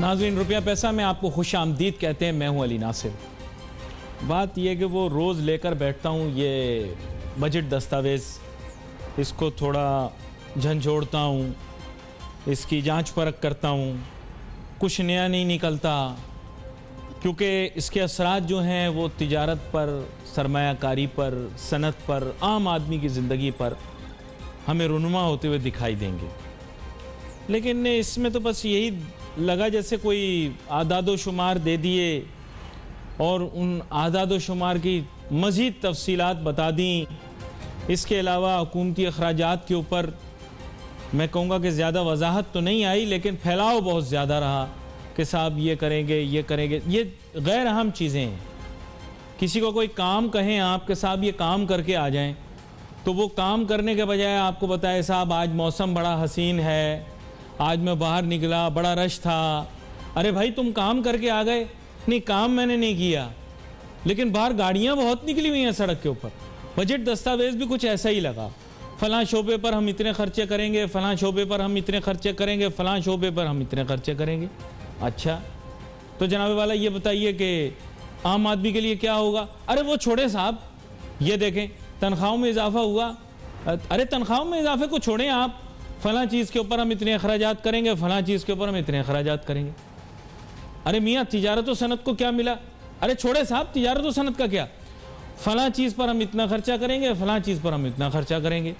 नाज़रीन, रुपया पैसा में आपको खुश आमदीद कहते हैं। मैं हूं अली नासिर। बात यह कि वो रोज़ लेकर बैठता हूं ये बजट दस्तावेज़, इसको थोड़ा झंझोड़ता हूं, इसकी जांच परख करता हूं, कुछ नया नहीं निकलता, क्योंकि इसके असरात जो हैं वो तिजारत पर, सरमायाकारी पर, सनत पर, आम आदमी की ज़िंदगी पर हमें रुनुमा होते हुए दिखाई देंगे। लेकिन इसमें तो बस यही लगा जैसे कोई आदादो शुमार दे दिए और उन आदादो शुमार की मज़ीद तफसीलात बता दी। इसके अलावा हुकूमती अखराजात के ऊपर मैं कहूँगा कि ज़्यादा वजाहत तो नहीं आई, लेकिन फैलाव बहुत ज़्यादा रहा कि साहब ये करेंगे, ये करेंगे। ये गैर अहम चीज़ें हैं। किसी को कोई काम कहें आप कि साहब ये काम करके आ जाएं, तो वो काम करने के बजाय आपको बताए साहब आज मौसम बड़ा हसीन है, आज मैं बाहर निकला, बड़ा रश था। अरे भाई तुम काम करके आ गए? नहीं, काम मैंने नहीं किया, लेकिन बाहर गाड़ियाँ बहुत निकली हुई हैं सड़क के ऊपर। बजट दस्तावेज़ भी कुछ ऐसा ही लगा, फ़लाँ शोबे पर हम इतने खर्चे करेंगे, फ़लाँ शोबे पर हम इतने खर्चे करेंगे, फ़लाँ शोबे पर हम इतने खर्चे करेंगे। अच्छा, तो जनाब वाला ये बताइए कि आम आदमी के लिए क्या होगा? अरे वो छोड़े साहब, ये देखें तनख्वाहों में इजाफा हुआ। अरे तनख्वाहों में इजाफे को छोड़ें आप, फ़लाँ चीज़ के ऊपर हम इतने अखराजात करेंगे, फ़लाँ चीज़ के ऊपर हम इतने अखराजात करेंगे। अरे मियाँ तिजारत व सनत को क्या मिला? अरे छोड़े साहब, तिजारत व सनत का क्या? फ़लाँ चीज़ पर हम इतना खर्चा करेंगे, फ़लाँ चीज़ पर हम इतना खर्चा करेंगे।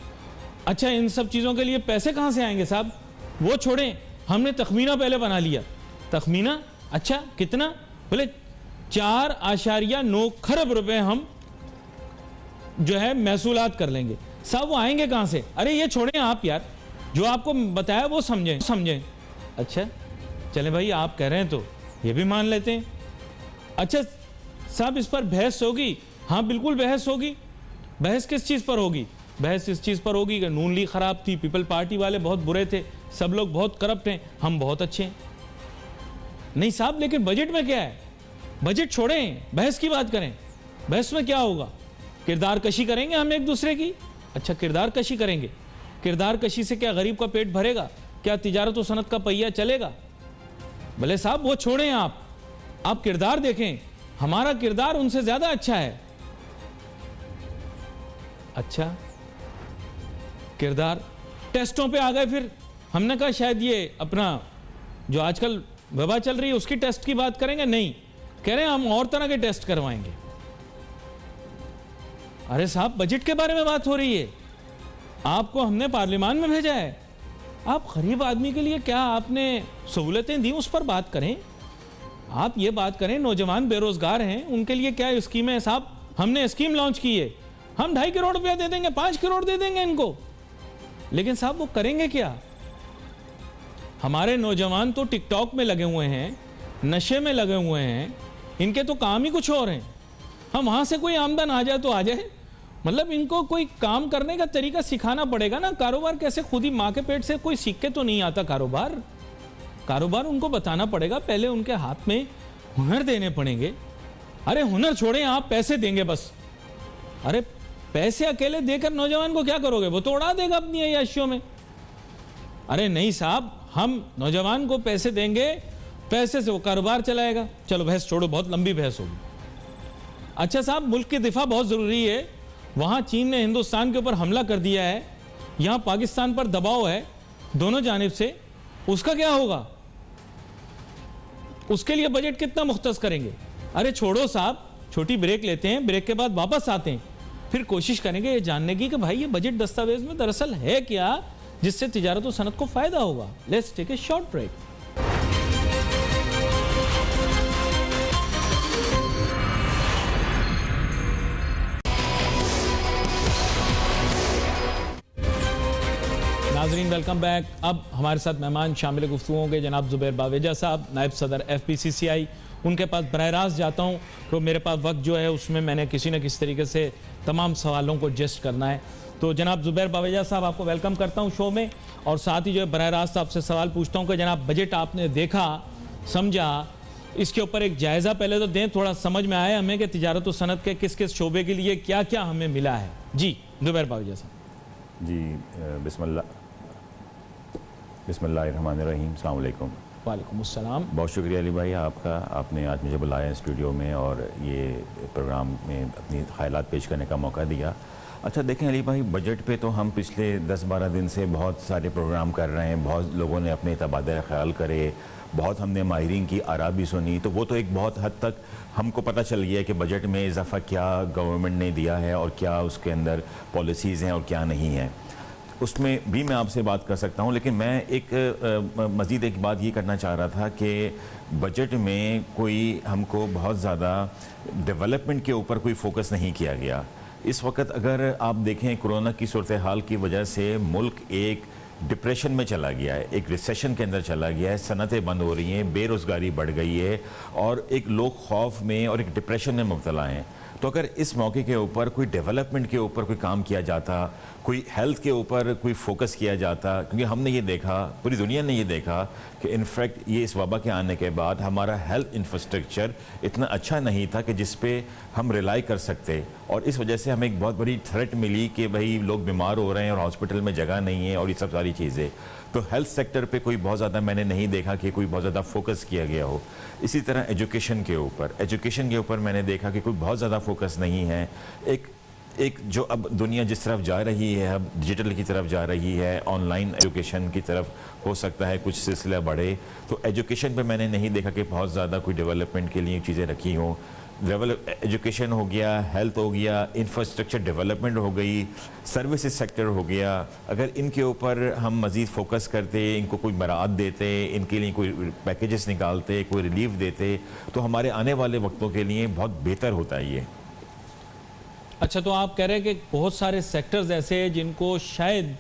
अच्छा, इन सब चीज़ों के लिए पैसे कहाँ से आएंगे साहब? वो छोड़ें, हमने तखमीना पहले बना लिया। तखमीना? अच्छा कितना? बोले 4.9 खरब रुपए हम जो है महसूलात कर लेंगे। साहब वो आएंगे कहाँ से? अरे ये छोड़ें आप यार, जो आपको बताया वो समझें। अच्छा चले भाई, आप कह रहे हैं तो ये भी मान लेते हैं। अच्छा साहब, इस पर बहस होगी? हाँ बिल्कुल बहस होगी। बहस किस चीज़ पर होगी? बहस इस चीज़ पर होगी कि नून लीग ख़राब थी, पीपल पार्टी वाले बहुत बुरे थे, सब लोग बहुत करप्ट हैं, हम बहुत अच्छे हैं। नहीं साहब, लेकिन बजट में क्या है? बजट छोड़ें, बहस की बात करें। बहस में क्या होगा? किरदार कशी करेंगे हम एक दूसरे की। अच्छा, किरदार कशी करेंगे? किरदार कशी से क्या गरीब का पेट भरेगा? क्या तिजारत व सनत का पहिया चलेगा? भले साहब वो छोड़ें, आप किरदार देखें। हमारा किरदार उनसे ज्यादा अच्छा है। अच्छा, किरदार टेस्टों पे आ गए। फिर हमने कहा शायद ये अपना जो आजकल वबा चल रही है उसकी टेस्ट की बात करेंगे। नहीं, कह रहे हैं हम और तरह के टेस्ट करवाएंगे। अरे साहब, बजट के बारे में बात हो रही है, आपको हमने पार्लियामान में भेजा है। आप गरीब आदमी के लिए क्या आपने सहूलतें दी, उस पर बात करें। आप ये बात करें, नौजवान बेरोजगार हैं, उनके लिए क्या स्कीमें हैं साहब? हमने स्कीम लॉन्च की है, हम 2.5 करोड़ रुपया दे देंगे, 5 करोड़ दे देंगे इनको। लेकिन साहब वो करेंगे क्या? हमारे नौजवान तो टिकटॉक में लगे हुए हैं, नशे में लगे हुए हैं, इनके तो काम ही कुछ और हैं। हम वहां से कोई आमदन आ जाए तो आ जाए, मतलब इनको कोई काम करने का तरीका सिखाना पड़ेगा ना। कारोबार कैसे, खुद ही माँ के पेट से कोई सीख के तो नहीं आता कारोबार उनको बताना पड़ेगा। पहले उनके हाथ में हुनर देने पड़ेंगे। अरे हुनर छोड़ें, आप पैसे देंगे बस। अरे पैसे अकेले देकर नौजवान को क्या करोगे? वो तो उड़ा देगा अपनी अय्याशियों में। अरे नहीं साहब, हम नौजवान को पैसे देंगे, पैसे से वो कारोबार चलाएगा। चलो बहस छोड़ो, बहुत लंबी बहस होगी। अच्छा साहब, मुल्क की दिफा बहुत जरूरी है। वहां चीन ने हिंदुस्तान के ऊपर हमला कर दिया है, यहां पाकिस्तान पर दबाव है दोनों जानिब से, उसका क्या होगा? उसके लिए बजट कितना मुख्तस करेंगे? अरे छोड़ो साहब, छोटी ब्रेक लेते हैं, ब्रेक के बाद वापस आते हैं, फिर कोशिश करेंगे ये जानने की कि भाई ये बजट दस्तावेज में दरअसल है क्या जिससे तिजारत और सनत को फायदा होगा। Let's take a short break. नाज़रीन वेलकम बैक। अब हमारे साथ मेहमान शामिल गुफ्तगू होंगे जनाब ज़ुबैर बावेजा साहब, नायब सदर FPCCI। उनके पास बराह रास्त जाता हूँ तो मेरे पास वक्त जो है उसमें मैंने किसी न किसी तरीके से तमाम सवालों को एडजस्ट करना है। तो जनाब ज़ुबैर बावेजा साहब, आपको वेलकम करता हूँ शो में, और साथ ही जो है बराह रास्त आपसे सवाल पूछता हूँ कि जनाब बजट आपने देखा, समझा, इसके ऊपर एक जायज़ा पहले तो दें, थोड़ा समझ में आए हमें कि तिजारत व सनत के किस किस शोबे के लिए क्या क्या हमें मिला है। जी ज़ुबैर बावेजा साहब। जी बिस्मिल्लाहिर्रहमानिर्रहीम, अस्सलाम वालेकुम। वालेकुम अस्सलाम। बहुत शुक्रिया अली भाई आपका, आपने आज मुझे बुलाया स्टूडियो में और ये प्रोग्राम में अपनी ख़यालात पेश करने का मौका दिया। अच्छा देखें अली भाई, बजट पे तो हम पिछले 10-12 दिन से बहुत सारे प्रोग्राम कर रहे हैं, बहुत लोगों ने अपने तबादला ख्याल करे, बहुत हमने माहिरीन की आरा भी सुनी, तो वो तो एक बहुत हद तक हमको पता चल गया कि बजट में इजाफा क्या गवर्नमेंट ने दिया है और क्या उसके अंदर पॉलिसीज़ हैं और क्या नहीं है। उसमें भी मैं आपसे बात कर सकता हूँ, लेकिन मैं एक मज़ीद एक बात ये करना चाह रहा था कि बजट में कोई हमको बहुत ज़्यादा डेवलपमेंट के ऊपर कोई फोकस नहीं किया गया। इस वक्त अगर आप देखें कोरोना की सूरत हाल की वजह से मुल्क एक डिप्रेशन में चला गया है, एक रिसेशन के अंदर चला गया है, सनतें बंद हो रही हैं, बेरोज़गारी बढ़ गई है और एक लोग खौफ में और एक डिप्रेशन में मुब्तला हैं। तो अगर इस मौके के ऊपर कोई डेवलपमेंट के ऊपर कोई काम किया जाता, कोई हेल्थ के ऊपर कोई फोकस किया जाता, क्योंकि हमने ये देखा, पूरी दुनिया ने ये देखा कि इनफैक्ट ये इस वबा के आने के बाद हमारा हेल्थ इंफ्रास्ट्रक्चर इतना अच्छा नहीं था कि जिस पे हम रिलाई कर सकते, और इस वजह से हमें एक बहुत बड़ी थ्रेट मिली कि भाई लोग बीमार हो रहे हैं और हॉस्पिटल में जगह नहीं है और ये सब सारी चीज़ें। तो हेल्थ सेक्टर पे कोई बहुत ज़्यादा मैंने नहीं देखा कि कोई बहुत ज़्यादा फोकस किया गया हो। इसी तरह एजुकेशन के ऊपर मैंने देखा कि कोई बहुत ज़्यादा फोकस नहीं है। एक जो अब दुनिया जिस तरफ जा रही है, अब डिजिटल की तरफ जा रही है, ऑनलाइन एजुकेशन की तरफ हो सकता है कुछ सिलसिला बढ़े, तो एजुकेशन पे मैंने नहीं देखा कि बहुत ज़्यादा कोई डेवलपमेंट के लिए चीज़ें रखी हों। एजुकेशन हो गया, हेल्थ हो गया, इंफ्रास्ट्रक्चर डेवलपमेंट हो गई, सर्विसेज सेक्टर हो गया, अगर इनके ऊपर हम मज़ीद फोकस करते, इनको कोई मराहत देते, इनके लिए कोई पैकेजेस निकालते, कोई रिलीफ देते, तो हमारे आने वाले वक्तों के लिए बहुत बेहतर होता है ये। अच्छा, तो आप कह रहे हैं कि बहुत सारे सेक्टर्स ऐसे हैं जिनको शायद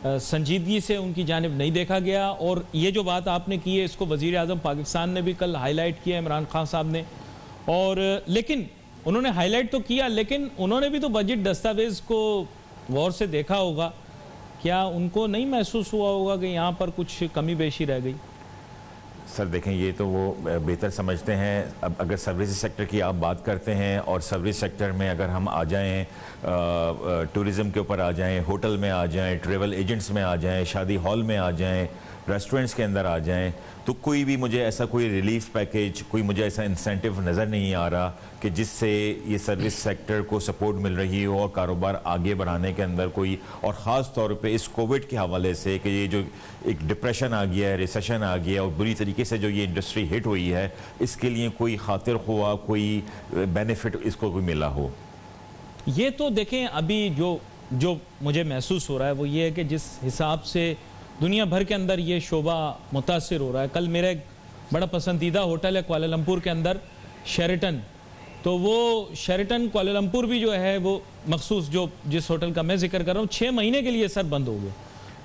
संजीदगी से उनकी जानिब नहीं देखा गया, और ये जो बात आपने की है इसको वज़ीर आज़म पाकिस्तान ने भी कल हाईलाइट किया, इमरान खान साहब ने, और लेकिन उन्होंने हाईलाइट तो किया, लेकिन उन्होंने भी तो बजट दस्तावेज़ को गौर से देखा होगा। क्या उनको नहीं महसूस हुआ होगा कि यहाँ पर कुछ कमी बेशी रह गई? सर देखें, ये तो वो बेहतर समझते हैं। अब अगर सर्विस सेक्टर की आप बात करते हैं और सर्विस सेक्टर में अगर हम आ जाएं, टूरिज़म के ऊपर आ जाएं, होटल में आ जाएं, ट्रैवल एजेंट्स में आ जाएं, शादी हॉल में आ जाएं, रेस्टोरेंट्स के अंदर आ जाएं, तो कोई भी मुझे ऐसा कोई रिलीफ पैकेज, कोई मुझे ऐसा इंसेंटिव नज़र नहीं आ रहा कि जिससे ये सर्विस सेक्टर को सपोर्ट मिल रही हो और कारोबार आगे बढ़ाने के अंदर कोई, और ख़ास तौर पे इस कोविड के हवाले से कि ये जो एक डिप्रेशन आ गया है, रिसेशन आ गया और बुरी तरीके से जो ये इंडस्ट्री हिट हुई है, इसके लिए कोई खातिर हुआ, कोई बेनिफिट इसको कोई मिला हो। ये तो देखें, अभी जो मुझे महसूस हो रहा है वो ये है कि जिस हिसाब से दुनिया भर के अंदर ये शोबा मुतासिर हो रहा है। कल मेरा एक बड़ा पसंदीदा होटल है कुआलालंपुर के अंदर, शेरेटन, तो वो शेरेटन कुआलालंपुर भी जो है वो मखसूस जो जिस होटल का मैं जिक्र कर रहा हूँ 6 महीने के लिए सर बंद हो गया।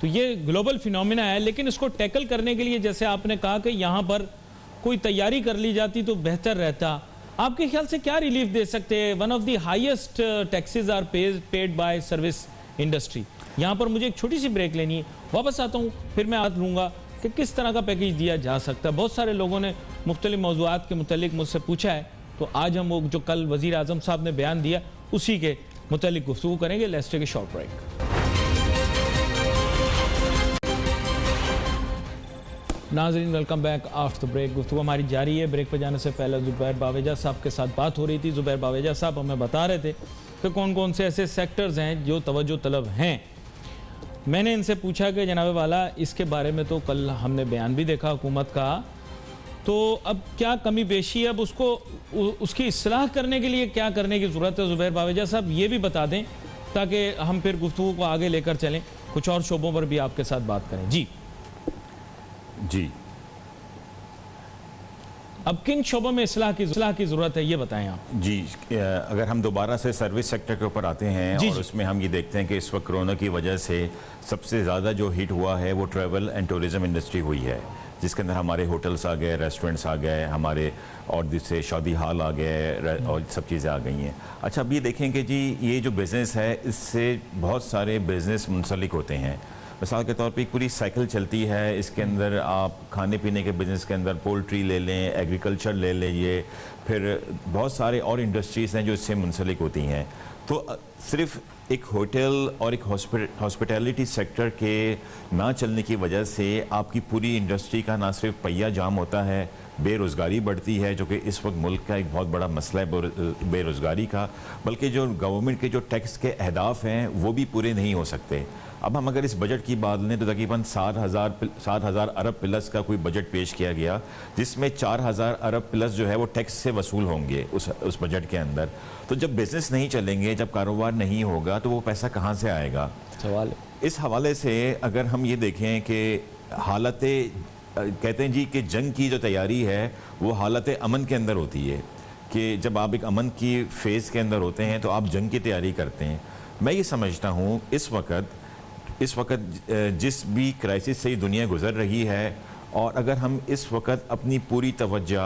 तो ये ग्लोबल फिनोमिना है, लेकिन इसको टैकल करने के लिए जैसे आपने कहा कि यहाँ पर कोई तैयारी कर ली जाती तो बेहतर रहता। आपके ख्याल से क्या रिलीफ दे सकते हैं? One of the highest taxes are paid by service industry. यहाँ पर मुझे एक छोटी सी ब्रेक लेनी है, वापस आता हूँ, फिर मैं आज लूँगा कि किस तरह का पैकेज दिया जा सकता है। बहुत सारे लोगों ने मुख्तलिफ मौज़ूआत के मुतालिक मुझसे पूछा है, तो आज हम वो जो कल वज़ीर आज़म साहब ने बयान दिया उसी के मुतालिक गुफ्तगू करेंगे। Let's take a short break. नाज़रीन, welcome back after the break. गुफ्तगू हमारी जारी है। ब्रेक पर जाने से पहले ज़ुबैर बावेजा साहब के साथ बात हो रही थी। ज़ुबैर बावेजा साहब हमें बता रहे थे कि कौन कौन से ऐसे सेक्टर्स हैं जो तवज्जो तलब हैं। मैंने इनसे पूछा कि जनाब वाला, इसके बारे में तो कल हमने बयान भी देखा हुकूमत का, तो अब क्या कमी पेशी है, अब उसकी इस्लाह करने के लिए क्या करने की ज़रूरत है? ज़ुबैर बावेजा साहब ये भी बता दें ताकि हम फिर गुफ्तगू को आगे लेकर चलें, कुछ और शोबों पर भी आपके साथ बात करें। जी अब किन शोबों में इस्लाह की ज़रूरत है, ये बताएं आप। जी, अगर हम दोबारा से सर्विस सेक्टर के ऊपर आते हैं और उसमें हम ये देखते हैं कि इस वक्त कोरोना की वजह से सबसे ज़्यादा जो हिट हुआ है वो ट्रैवल एंड टूरिज़म इंडस्ट्री हुई है, जिसके अंदर हमारे होटल्स आ गए, रेस्टोरेंट्स आ गए, हमारे और जिससे शादी हॉल आ गए और सब चीज़ें आ गई हैं। अच्छा, अब ये देखें कि जी ये जो बिज़नेस है इससे बहुत सारे बिज़नेस मुंसलिक होते हैं। मिसाल के तौर पे एक पूरी साइकिल चलती है, इसके अंदर आप खाने पीने के बिज़नेस के अंदर पोल्ट्री ले लें, एग्रीकल्चर ले लीजिए, फिर बहुत सारे और इंडस्ट्रीज़ हैं जो इससे मुंसलिक होती हैं। तो सिर्फ एक होटल और एक हॉस्पिटैलिटी सेक्टर के ना चलने की वजह से आपकी पूरी इंडस्ट्री का ना सिर्फ पहिया जाम होता है, बेरोज़गारी बढ़ती है, जो कि इस वक्त मुल्क का एक बहुत बड़ा मसला है बेरोज़गारी का, बल्कि जो गवर्नमेंट के जो टैक्स के अहदाफ हैं वो भी पूरे नहीं हो सकते। अब हम अगर इस बजट की बात लें तो तकरीबन 7,000 अरब प्लस का कोई बजट पेश किया गया, जिसमें 4,000 अरब प्लस जो है वो टैक्स से वसूल होंगे उस बजट के अंदर। तो जब बिज़नेस नहीं चलेंगे, जब कारोबार नहीं होगा, तो वो पैसा कहाँ से आएगा? सवाल है। इस हवाले से अगर हम ये देखें कि हालतें, कहते हैं जी कि जंग की जो तैयारी है वो हालत अमन के अंदर होती है, कि जब आप एक अमन की फ़ेज़ के अंदर होते हैं तो आप जंग की तैयारी करते हैं। मैं ये समझता हूँ इस वक्त जिस भी क्राइसिस से दुनिया गुज़र रही है, और अगर हम इस वक्त अपनी पूरी तवज्जो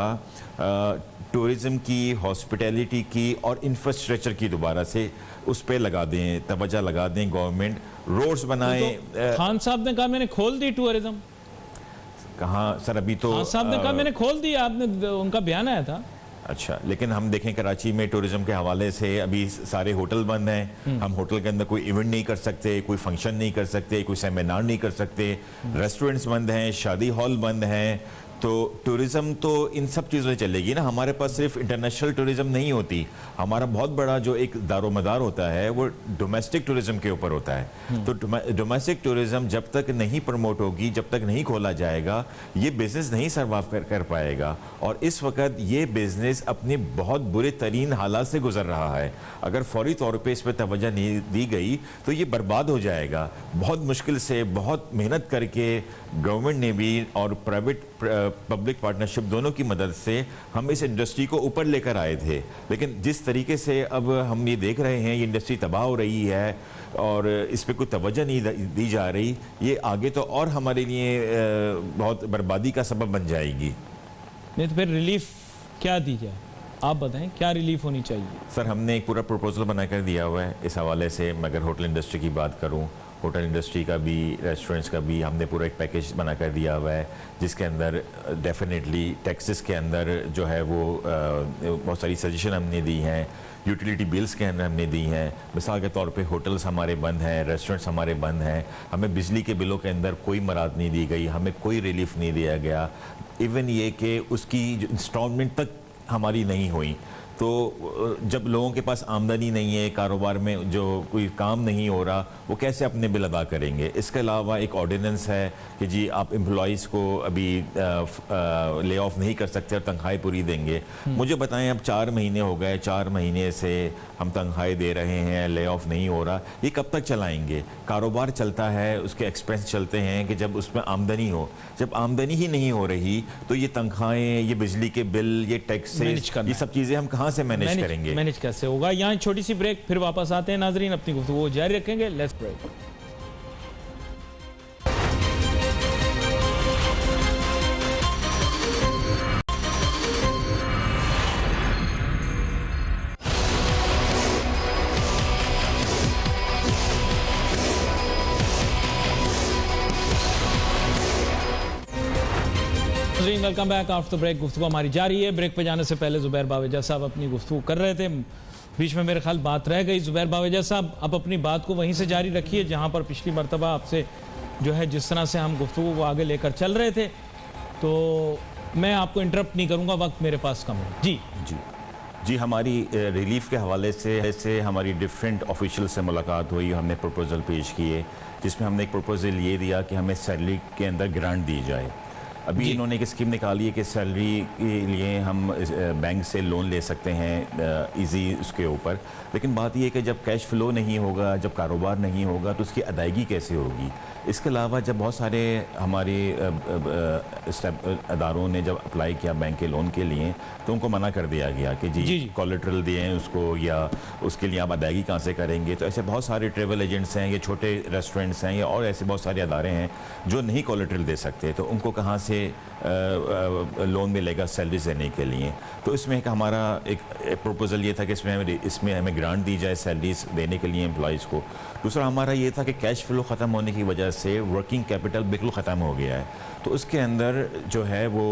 टूरिज़म की, हॉस्पिटैलिटी की और इंफ्रास्ट्रक्चर की दोबारा से उस पर लगा दें, तवज्जो लगा दें, गवर्नमेंट रोड्स बनाए। खान साहब ने कहा मैंने खोल दी टूरिज्म। कहाँ सर? अभी तो खान साहब ने कहा मैंने खोल दी, आपने, उनका बयान आया था। अच्छा, लेकिन हम देखें कराची में टूरिज्म के हवाले से अभी सारे होटल बंद हैं। हम होटल के अंदर कोई इवेंट नहीं कर सकते, कोई फंक्शन नहीं कर सकते, कोई सेमिनार नहीं कर सकते, रेस्टोरेंट्स बंद हैं, शादी हॉल बंद हैं। तो टूरिज़्म तो इन सब चीज़ों से चलेगी ना। हमारे पास सिर्फ इंटरनेशनल टूरिज़्म नहीं होती, हमारा बहुत बड़ा जो एक दारोमदार होता है वो डोमेस्टिक टूरिज़्म के ऊपर होता है। तो डोमेस्टिक टूरिज़्म जब तक नहीं प्रमोट होगी, जब तक नहीं खोला जाएगा, ये बिज़नेस नहीं सर्वाइव कर पाएगा। और इस वक्त ये बिज़नेस अपने बहुत बुरे तरीन हालात से गुजर रहा है। अगर फौरी तौर पर इस पर तवज्जो नहीं दी गई तो ये बर्बाद हो जाएगा। बहुत मुश्किल से, बहुत मेहनत करके गवर्नमेंट ने भी और प्राइवेट पब्लिक पार्टनरशिप दोनों की मदद से हम इस इंडस्ट्री को ऊपर लेकर आए थे, लेकिन जिस तरीके से अब हम ये देख रहे हैं ये इंडस्ट्री तबाह हो रही है और इस पर कोई तवज्जो नहीं दी जा रही, ये आगे तो और हमारे लिए बहुत बर्बादी का सबब बन जाएगी। नहीं तो फिर रिलीफ क्या दी जाए, आप बताएं क्या रिलीफ होनी चाहिए? सर, हमने एक पूरा प्रपोजल बनाकर दिया हुआ है इस हवाले से। मैं अगर होटल इंडस्ट्री की बात करूं, होटल इंडस्ट्री का भी, रेस्टोरेंट्स का भी हमने पूरा एक पैकेज बनाकर दिया हुआ है, जिसके अंदर डेफिनेटली टैक्सेस के अंदर जो है वो बहुत सारी सजेशन हमने दी हैं, यूटिलिटी बिल्स के अंदर हमने दी हैं। मिसाल के तौर पे होटल्स हमारे बंद हैं, रेस्टोरेंट्स हमारे बंद हैं, हमें बिजली के बिलों के अंदर कोई मराद नहीं दी गई, हमें कोई रिलीफ नहीं दिया गया। इवन ये कि उसकी जो इंस्टॉलमेंट तक हमारी नहीं हुई। तो जब लोगों के पास आमदनी नहीं है, कारोबार में जो कोई काम नहीं हो रहा, वो कैसे अपने बिल अदा करेंगे? इसके अलावा एक ऑर्डिनेंस है कि जी आप एम्प्लॉइज़ को अभी ले ऑफ नहीं कर सकते और तनख्वाही पूरी देंगे। मुझे बताएं, अब 4 महीने हो गए, 4 महीने से हम तनख्वाही दे रहे हैं, ले ऑफ नहीं हो रहा, ये कब तक चलाएंगे? कारोबार चलता है, उसके एक्सपेंस चलते हैं कि जब उसमें आमदनी हो। जब आमदनी ही नहीं हो रही तो ये तनख्वाहें, ये बिजली के बिल, ये टैक्सेस, ये सब चीज़ें हम कहाँ से मैनेज करेंगे? मैनेज कैसे होगा? यहाँ छोटी सी ब्रेक, फिर वापस आते हैं नाजरीन, अपनी गुफ्तगू जारी रखेंगे। Let's break. Welcome back after break. गुफ्तगू हमारी जारी है। ब्रेक पे जाने से पहले ज़ुबैर बावेजा साहब अपनी गुफ्तगू कर रहे थे, बीच में मेरे ख्याल बात रह गई। ज़ुबैर बावेजा साहब, आप अपनी बात को वहीं से जारी रखिए जहां पर पिछली मरतबा आपसे जो है जिस तरह से हम गुफ्तगू को आगे लेकर चल रहे थे। तो मैं आपको इंटरप्ट नहीं करूँगा, वक्त मेरे पास कम है। जी जी जी, हमारी रिलीफ के हवाले से हमारी डिफरेंट ऑफिशियल से मुलाकात हुई, हमने प्रपोजल पेश किए, जिसमें हमने एक प्रपोजल ये दिया कि हमें सैलरी के अंदर ग्रांट दी जाए। अभी इन्होंने एक स्कीम निकाली है कि सैलरी के लिए हम बैंक से लोन ले सकते हैं इजी उसके ऊपर, लेकिन बात यह है कि जब कैश फ्लो नहीं होगा, जब कारोबार नहीं होगा तो उसकी अदायगी कैसे होगी? इसके अलावा जब बहुत सारे हमारे अदारों ने जब अप्लाई किया बैंक के लोन के लिए तो उनको मना कर दिया गया कि जी कोलेटरल दें उसको, या उसके लिए आप अदायगी कहाँ से करेंगे? तो ऐसे बहुत सारे ट्रेवल एजेंट्स हैं, ये छोटे रेस्टोरेंट्स हैं, या और ऐसे बहुत सारे अदारे हैं जो नहीं कोलेटरल दे सकते, तो उनको कहाँ से लोन मिलेगा सैलरी देने के लिए? तो इसमें एक हमारा एक प्रपोजल ये था कि इसमें हमें ग्रांट दी जाए सैलरीज देने के लिए एम्प्लॉयज़ को। दूसरा हमारा ये था कि कैश फ्लो ख़त्म होने की वजह से वर्किंग कैपिटल बिल्कुल ख़त्म हो गया है, तो उसके अंदर जो है वो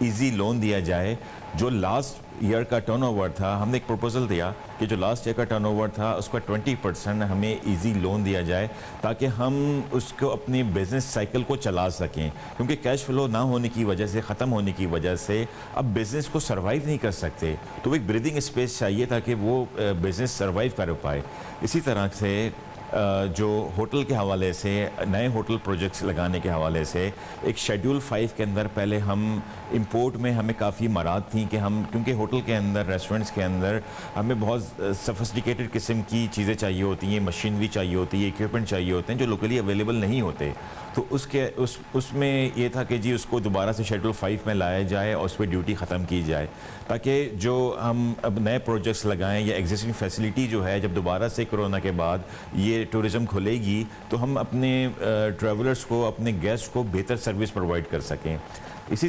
इजी लोन दिया जाए जो लास्ट ईयर का टर्नओवर था, हमने एक प्रपोजल दिया कि जो लास्ट ईयर का टर्नओवर था उसका 20% हमें इजी लोन दिया जाए ताकि हम उसको अपनी बिजनेस साइकिल को चला सकें, क्योंकि कैश फ्लो ना होने की वजह से, ख़त्म होने की वजह से अब बिज़नेस को सर्वाइव नहीं कर सकते। तो एक ब्रीदिंग स्पेस चाहिए ताकि वो बिज़नेस सर्वाइव कर पाए। इसी तरह से जो होटल के हवाले से, नए होटल प्रोजेक्ट्स लगाने के हवाले से एक शेड्यूल 5 के अंदर पहले हम इंपोर्ट में हमें काफ़ी मराद थी कि हम, क्योंकि होटल के अंदर, रेस्टोरेंट्स के अंदर हमें बहुत सफिस्टिकेटेड किस्म की चीज़ें चाहिए होती हैं, मशीनरी चाहिए होती है, इक्विपमेंट चाहिए होते हैं जो लोकली अवेलेबल नहीं होते। तो उसमें ये था कि जी उसको दोबारा से शेड्यूल 5 में लाया जाए और उस पर ड्यूटी ख़त्म की जाए ताकि जो हम अब नए प्रोजेक्ट्स लगाएं या एग्जिस्टिंग फैसिलिटी जो है, जब दोबारा से कोरोना के बाद ये टूरिज़्म खुलेगी तो हम अपने ट्रैवलर्स को, अपने गेस्ट को बेहतर सर्विस प्रोवाइड कर सकें। इसी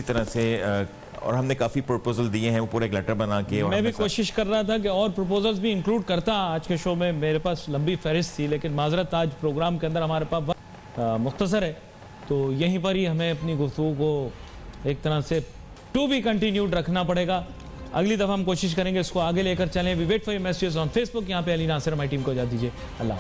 तरह से हमने काफ़ी प्रपोजल दिए हैं, वो पूरे एक लेटर बना के। और मैं भी कोशिश कर रहा था कि और प्रपोजल्स भी इंक्लूड करता आज के शो में, मेरे पास लंबी फहरिस्त थी, लेकिन माजरत आज प्रोग्राम के अंदर हमारे पास वक्त मुख्तसर है, तो यहीं पर ही हमें अपनी गुफ्तगू को एक तरह से टू बी कंटिन्यूड रखना पड़ेगा। अगली दफ़ा हम कोशिश करेंगे इसको आगे लेकर चलें। We wait for your messages on Facebook. यहाँ पे अली नासिर हमारी टीम को इजाज़त दीजिए। अल्लाह।